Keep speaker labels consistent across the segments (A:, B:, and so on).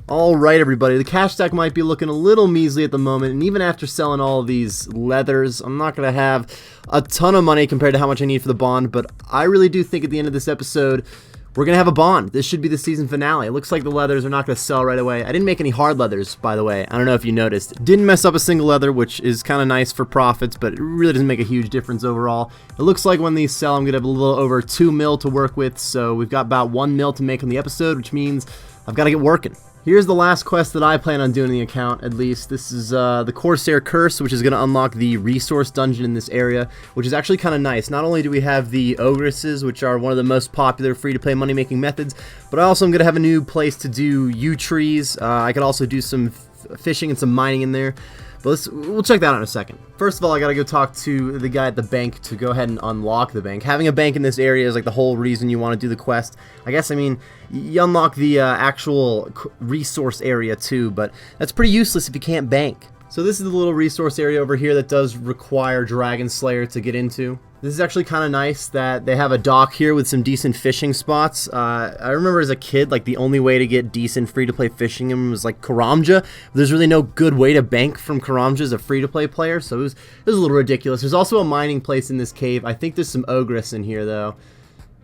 A: Alright everybody, the cash stack might be looking a little measly at the moment, and even after selling all of these leathers, I'm not going to have a ton of money compared to how much I need for the bond, but I really do think at the end of this episode, we're going to have a bond. This should be the season finale. It looks like the leathers are not going to sell right away. I didn't make any hard leathers, by the way. I don't know if you noticed. Didn't mess up a single leather, which is kind of nice for profits, but it really doesn't make a huge difference overall. It looks like when these sell, I'm going to have a little over 2 mil to work with, so we've got about 1 mil to make on the episode, which means I've got to get working. Here's the last quest that I plan on doing in the account, at least. This is the Corsair Curse, which is going to unlock the resource dungeon in this area, which is actually kind of nice. Not only do we have the Ogresses, which are one of the most popular free-to-play money-making methods, but I also am going to have a new place to do yew trees. I could also do some fishing and some mining in there. But we'll check that out in a second. First of all, I gotta go talk to the guy at the bank to go ahead and unlock the bank. Having a bank in this area is like the whole reason you want to do the quest. I guess, I mean, you unlock the actual resource area too, but that's pretty useless if you can't bank. So this is the little resource area over here that does require Dragon Slayer to get into. This is actually kind of nice that they have a dock here with some decent fishing spots. I remember as a kid, like the only way to get decent free-to-play fishing in was like Karamja. There's really no good way to bank from Karamja as a free-to-play player, so it was a little ridiculous. There's also a mining place in this cave. I think there's some Ogress in here though.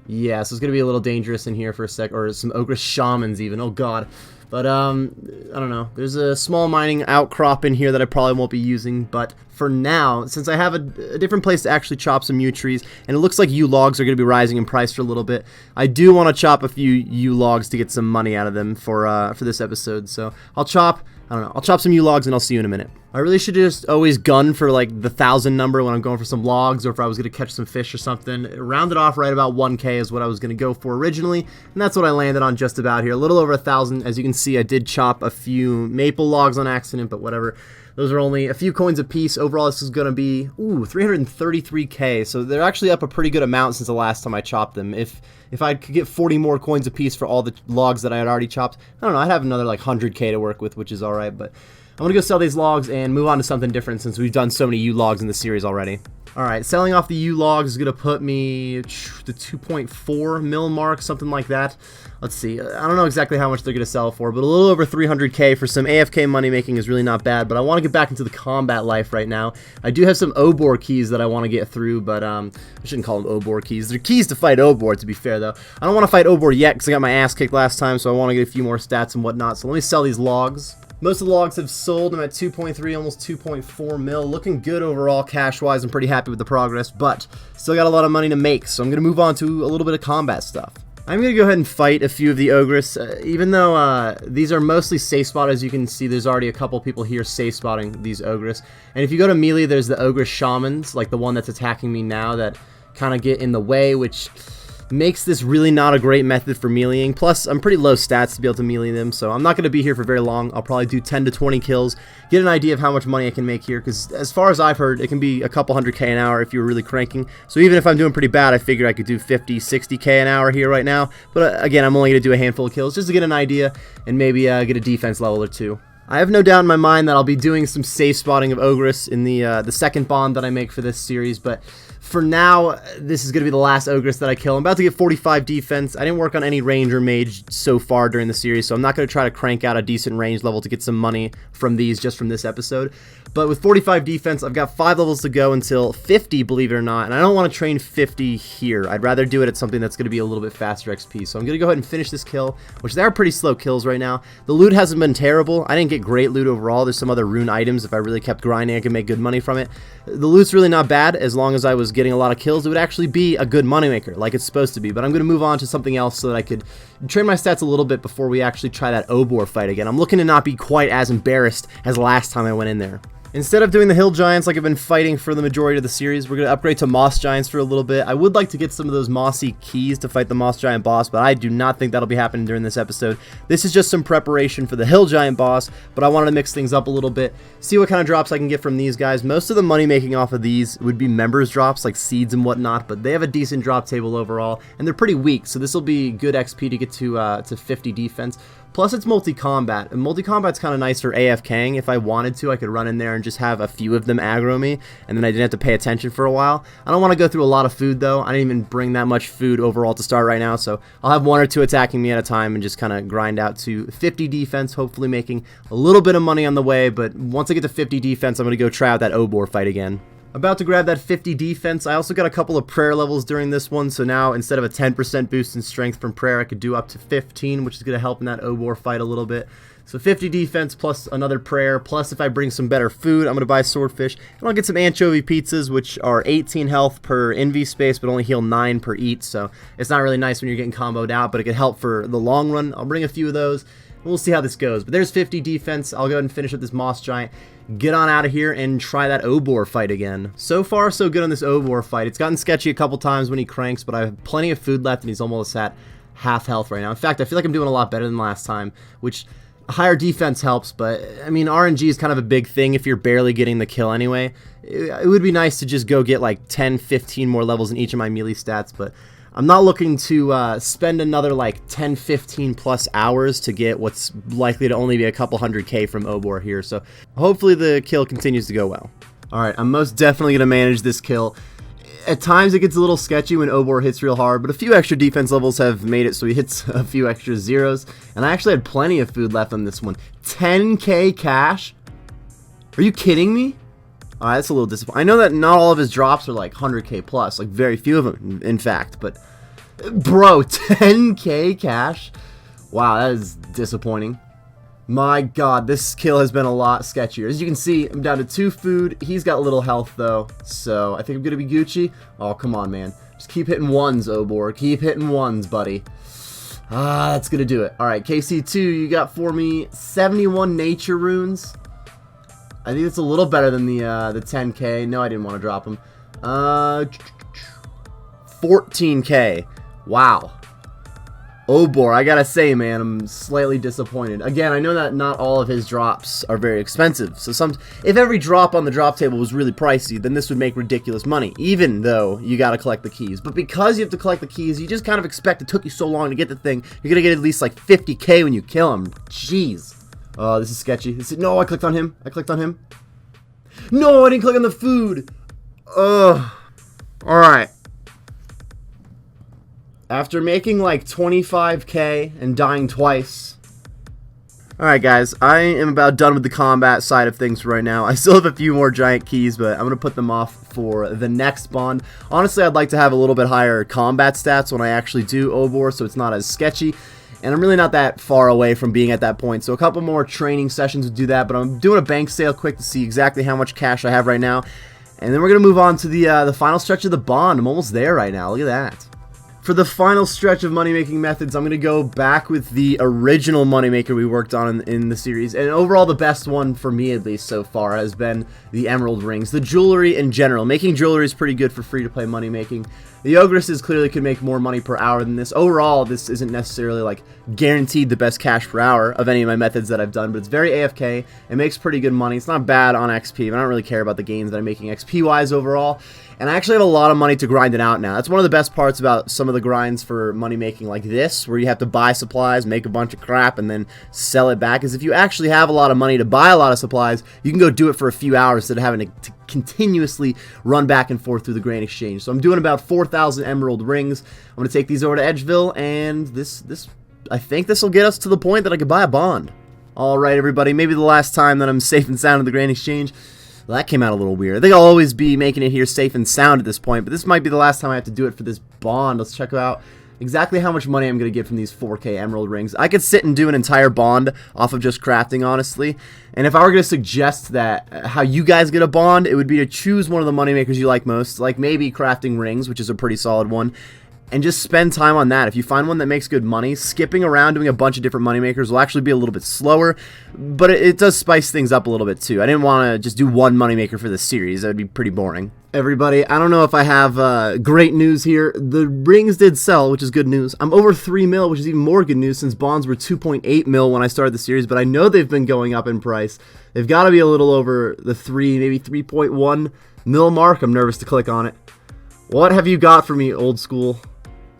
A: Yeah, so it's gonna be a little dangerous in here for a sec, or some Ogress shamans even. Oh god. But, I don't know. There's a small mining outcrop in here that I probably won't be using, but for now, since I have a different place to actually chop some yew trees, and it looks like yew logs are going to be rising in price for a little bit, I do want to chop a few yew logs to get some money out of them for this episode, so I'll chop some yew logs and I'll see you in a minute. I really should just always gun for like the 1,000 number when I'm going for some logs, or if I was going to catch some fish or something. Rounded off right about 1K is what I was going to go for originally, and that's what I landed on just about here. A little over 1,000. As you can see, I did chop a few maple logs on accident, but whatever. Those are only a few coins a piece. Overall, this is going to be, 333K. So they're actually up a pretty good amount since the last time I chopped them. If I could get 40 more coins a piece for all the logs that I had already chopped, I don't know, I'd have another like 100K to work with, which is alright, but I'm going to go sell these logs and move on to something different since we've done so many yew logs in the series already. Alright, selling off the yew logs is going to put me the 2.4 mil mark, something like that. Let's see, I don't know exactly how much they're going to sell for, but a little over 300K for some AFK money making is really not bad, but I want to get back into the combat life right now. I do have some Obor keys that I want to get through, but I shouldn't call them Obor keys. They're keys to fight Obor, to be fair, though. I don't want to fight Obor yet because I got my ass kicked last time, so I want to get a few more stats and whatnot, so let me sell these logs. Most of the logs have sold. I'm at 2.3, almost 2.4 mil. Looking good overall cash-wise. I'm pretty happy with the progress, but still got a lot of money to make, so I'm going to move on to a little bit of combat stuff. I'm going to go ahead and fight a few of the Ogress, even though these are mostly safe spot. As you can see, there's already a couple people here safe spotting these Ogress. And if you go to melee, there's the Ogress Shamans, like the one that's attacking me now, that kind of get in the way, which makes this really not a great method for meleeing. Plus, I'm pretty low stats to be able to melee them, so I'm not going to be here for very long. I'll probably do 10 to 20 kills, get an idea of how much money I can make here, because as far as I've heard, it can be a couple 100K an hour if you were really cranking. So even if I'm doing pretty bad, I figured I could do 50, 60K an hour here right now. But again, I'm only going to do a handful of kills just to get an idea and maybe get a defense level or two. I have no doubt in my mind that I'll be doing some safe spotting of Ogress in the second bond that I make for this series, but for now, this is going to be the last Ogress that I kill. I'm about to get 45 defense. I didn't work on any range or mage so far during the series, so I'm not going to try to crank out a decent range level to get some money from these just from this episode. But with 45 defense, I've got 5 levels to go until 50, believe it or not, and I don't want to train 50 here. I'd rather do it at something that's going to be a little bit faster XP. So I'm going to go ahead and finish this kill, which they are pretty slow kills right now. The loot hasn't been terrible. I didn't get great loot overall. There's some other rune items. If I really kept grinding, I could make good money from it. The loot's really not bad. As long as I was getting a lot of kills, it would actually be a good moneymaker, like it's supposed to be. But I'm going to move on to something else so that I could train my stats a little bit before we actually try that Obor fight again. I'm looking to not be quite as embarrassed as last time I went in there. Instead of doing the hill giants like I've been fighting for the majority of the series, we're going to upgrade to moss giants for a little bit. I would like to get some of those mossy keys to fight the moss giant boss, but I do not think that'll be happening during this episode. This is just some preparation for the hill giant boss, but I wanted to mix things up a little bit, see what kind of drops I can get from these guys. Most of the money making off of these would be members drops like seeds and whatnot, but they have a decent drop table overall, and they're pretty weak, so this will be good XP to get to 50 defense. Plus, it's multi-combat, and multi-combat's kind of nice for AFKing. If I wanted to, I could run in there and just have a few of them aggro me, and then I didn't have to pay attention for a while. I don't want to go through a lot of food, though. I didn't even bring that much food overall to start right now, so I'll have 1 or 2 attacking me at a time and just kind of grind out to 50 defense, hopefully making a little bit of money on the way, but once I get to 50 defense, I'm going to go try out that Ogres fight again. About to grab that 50 defense. I also got a couple of prayer levels during this one, so now instead of a 10% boost in strength from prayer, I could do up to 15, which is going to help in that Ogres fight a little bit. So 50 defense plus another prayer, plus if I bring some better food, I'm going to buy swordfish, and I'll get some anchovy pizzas, which are 18 health per NV space, but only heal 9 per eat, so it's not really nice when you're getting comboed out, but it could help for the long run. I'll bring a few of those. We'll see how this goes. But there's 50 defense. I'll go ahead and finish up this Moss Giant, get on out of here, and try that Ogres fight again. So far, so good on this Ogres fight. It's gotten sketchy a couple times when he cranks, but I have plenty of food left, and he's almost at half health right now. In fact, I feel like I'm doing a lot better than last time, which higher defense helps, but I mean, RNG is kind of a big thing if you're barely getting the kill anyway. It would be nice to just go get like 10, 15 more levels in each of my melee stats, but I'm not looking to spend another like 10, 15 plus hours to get what's likely to only be a couple 100k from Ogres here, so hopefully the kill continues to go well. Alright, I'm most definitely going to manage this kill. At times it gets a little sketchy when Ogres hits real hard, but a few extra defense levels have made it so he hits a few extra zeros, and I actually had plenty of food left on this one. 10k cash? Are you kidding me? Alright, that's a little disappointing. I know that not all of his drops are like 100k plus, like very few of them, in fact, but bro, 10k cash? Wow, that is disappointing. My god, this kill has been a lot sketchier. As you can see, I'm down to 2 food. He's got little health, though, so I think I'm going to be Gucci. Oh, come on, man. Just keep hitting ones, Ogres. Keep hitting ones, buddy. Ah, that's going to do it. Alright, KC2, you got for me 71 nature runes. I think it's a little better than the 10k. No, I didn't want to drop them. 14k. Wow. Ogres, I gotta say, man, I'm slightly disappointed. Again, I know that not all of his drops are very expensive, so if every drop on the drop table was really pricey, then this would make ridiculous money, even though you gotta collect the keys. But because you have to collect the keys, you just kind of expect it took you so long to get the thing, you're gonna get at least like 50k when you kill him. Jeez. Oh, this is sketchy. No, I clicked on him. I clicked on him. No, I didn't click on the food. Ugh. Alright. After making like 25k and dying twice. Alright guys, I am about done with the combat side of things right now. I still have a few more giant keys, but I'm going to put them off for the next bond. Honestly, I'd like to have a little bit higher combat stats when I actually do Ogres, so it's not as sketchy. And I'm really not that far away from being at that point, so a couple more training sessions would do that, but I'm doing a bank sale quick to see exactly how much cash I have right now. And then we're going to move on to the final stretch of the bond. I'm almost there right now. Look at that. For the final stretch of money-making methods, I'm going to go back with the original moneymaker we worked on in the series. And overall, the best one, for me at least so far, has been the emerald rings. The jewelry in general. Making jewelry is pretty good for free-to-play money-making. The ogresses clearly could make more money per hour than this. Overall, this isn't necessarily like guaranteed the best cash per hour of any of my methods that I've done, but it's very AFK. It makes pretty good money. It's not bad on XP, but I don't really care about the gains that I'm making XP-wise overall. And I actually have a lot of money to grind it out now. That's one of the best parts about some of the grinds for money making like this, where you have to buy supplies, make a bunch of crap, and then sell it back, is if you actually have a lot of money to buy a lot of supplies, you can go do it for a few hours instead of having to continuously run back and forth through the grain exchange. So I'm doing about 4,000 emerald rings. I'm going to take these over to Edgeville, and I think this will get us to the point that I could buy a bond. Alright everybody, maybe the last time that I'm safe and sound in the grain exchange. Well, that came out a little weird. I think I'll always be making it here safe and sound at this point, but this might be the last time I have to do it for this bond. Let's check out exactly how much money I'm going to get from these 4K emerald rings. I could sit and do an entire bond off of just crafting, honestly. And if I were going to suggest that how you guys get a bond, it would be to choose one of the money makers you like most, like maybe crafting rings, which is a pretty solid one, and just spend time on that. If you find one that makes good money, skipping around doing a bunch of different moneymakers will actually be a little bit slower, but it does spice things up a little bit too. I didn't want to just do one moneymaker for this series. That would be pretty boring. Everybody, I don't know if I have great news here. The rings did sell, which is good news. I'm over 3 mil, which is even more good news since bonds were 2.8 mil when I started the series, but I know they've been going up in price. They've got to be a little over the 3, maybe 3.1 mil mark. I'm nervous to click on it. What have you got for me, old school?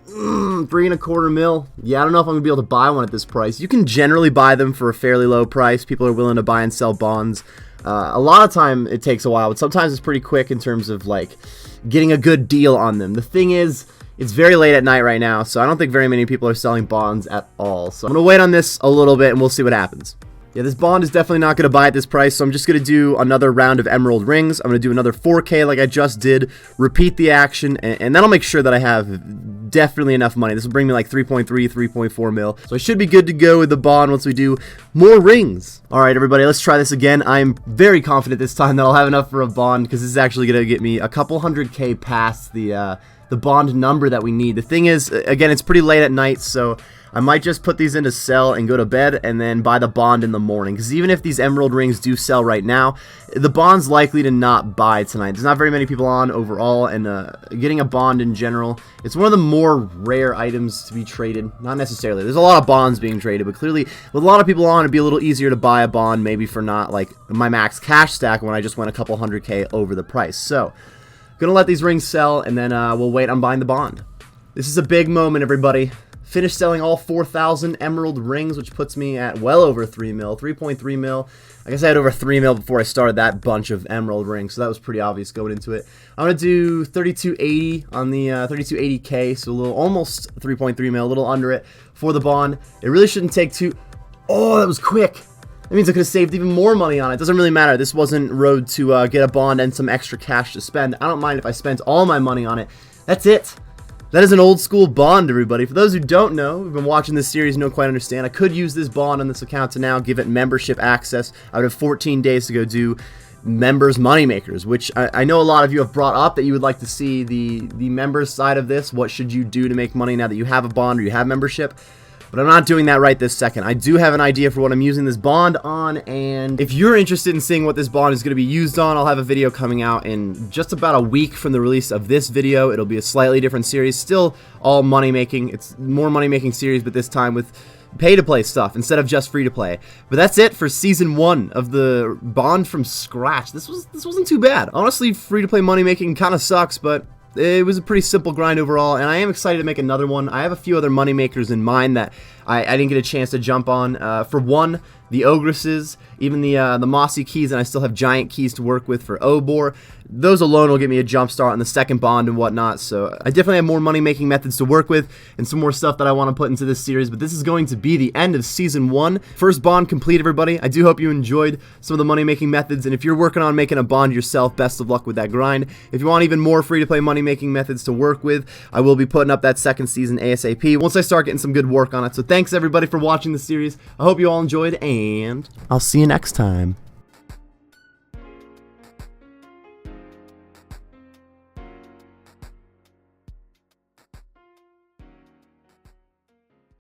A: 3.25 mil. Yeah, I don't know if I'm gonna be able to buy one at this price. You can generally buy them for a fairly low price. People are willing to buy and sell bonds. A lot of time it takes a while, but sometimes it's pretty quick in terms of like getting a good deal on them. The thing is, it's very late at night right now, so I don't think very many people are selling bonds at all. So I'm gonna wait on this a little bit and we'll see what happens. Yeah, this bond is definitely not going to buy at this price, so I'm just going to do another round of emerald rings. I'm going to do another 4K like I just did, repeat the action, and that'll make sure that I have definitely enough money. This will bring me like 3.3, 3.4 mil, so I should be good to go with the bond once we do more rings. Alright everybody, let's try this again. I'm very confident this time that I'll have enough for a bond, because this is actually going to get me a couple 100K past the bond number that we need. The thing is, again, it's pretty late at night, so I might just put these in to sell and go to bed and then buy the bond in the morning, because even if these emerald rings do sell right now, the bond's likely to not buy tonight. There's not very many people on overall, and getting a bond in general, it's one of the more rare items to be traded. Not necessarily. There's a lot of bonds being traded, but clearly with a lot of people on, it'd be a little easier to buy a bond, maybe for not like my max cash stack when I just went a couple 100K over the price. So gonna let these rings sell, and then we'll wait on buying the bond. This is a big moment, everybody. Finished selling all 4,000 emerald rings, which puts me at well over 3 mil, 3.3 mil. I guess I had over 3 mil before I started that bunch of emerald rings, so that was pretty obvious going into it. I'm going to do 3280 on the 3280K, so a little, almost 3.3 mil, a little under it for the bond. It really shouldn't take too... Oh, that was quick. That means I could have saved even more money on it. Doesn't really matter. This wasn't road to get a bond and some extra cash to spend. I don't mind if I spent all my money on it. That's it. That is an old school bond, everybody. For those who don't know, who've been watching this series, don't quite understand, I could use this bond on this account to now give it membership access. I would have 14 days to go do members moneymakers, which I know a lot of you have brought up that you would like to see the members side of this. What should you do to make money now that you have a bond or you have membership? But I'm not doing that right this second. I do have an idea for what I'm using this bond on, and if you're interested in seeing what this bond is going to be used on, I'll have a video coming out in just about a week from the release of this video. It'll be a slightly different series, still all money making. It's more money making series, but this time with pay-to-play stuff instead of just free-to-play. But that's it for Season 1 of the bond from scratch. This wasn't too bad. Honestly, free-to-play money making kind of sucks, but it was a pretty simple grind overall, and I am excited to make another one. I have a few other money makers in mind that I didn't get a chance to jump on. For one, the Ogresses, even the Mossy keys, and I still have giant keys to work with for Obor. Those alone will get me a jump start on the second bond and whatnot, so I definitely have more money-making methods to work with and some more stuff that I want to put into this series, but this is going to be the end of Season 1. First bond complete, everybody. I do hope you enjoyed some of the money-making methods, and if you're working on making a bond yourself, best of luck with that grind. If you want even more free-to-play money-making methods to work with, I will be putting up that second season ASAP once I start getting some good work on it. So thanks, everybody, for watching the series. I hope you all enjoyed, and I'll see you next time.